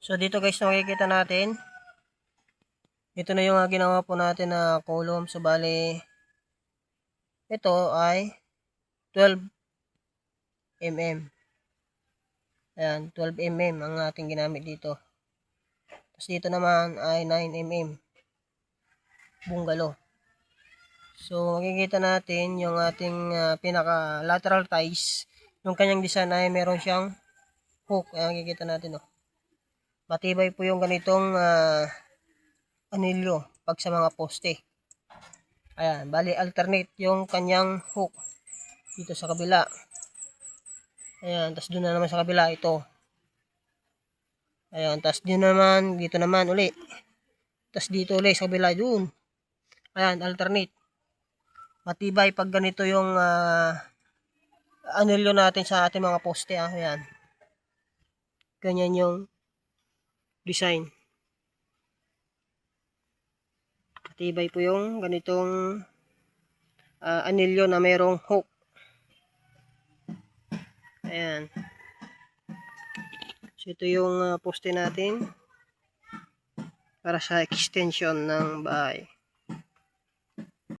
So dito guys na makikita natin, ito na yung ginawa po natin na column. So bali, ito ay 12 mm. Ayan, 12 mm ang ating ginamit dito. Tapos dito naman ay 9 mm. Bungalo. So makikita natin yung ating pinaka lateral ties. Yung kanyang design ay meron siyang hook. Ayan, makikita natin oh. Matibay po yung ganitong anilyo pag sa mga poste. Ayan, bali alternate yung kanyang hook dito sa kabila. Ayan, tas doon na naman sa kabila ito. Ayan, tas dito naman uli. Tas dito uli sa kabila doon. Ayan, alternate. Matibay pag ganito yung anilyo natin sa ating mga poste. Ayan. Ganyan yung design. Matibay po yung ganitong anilyo na mayroong hook. Ayan. So ito yung poste natin para sa extension ng bahay.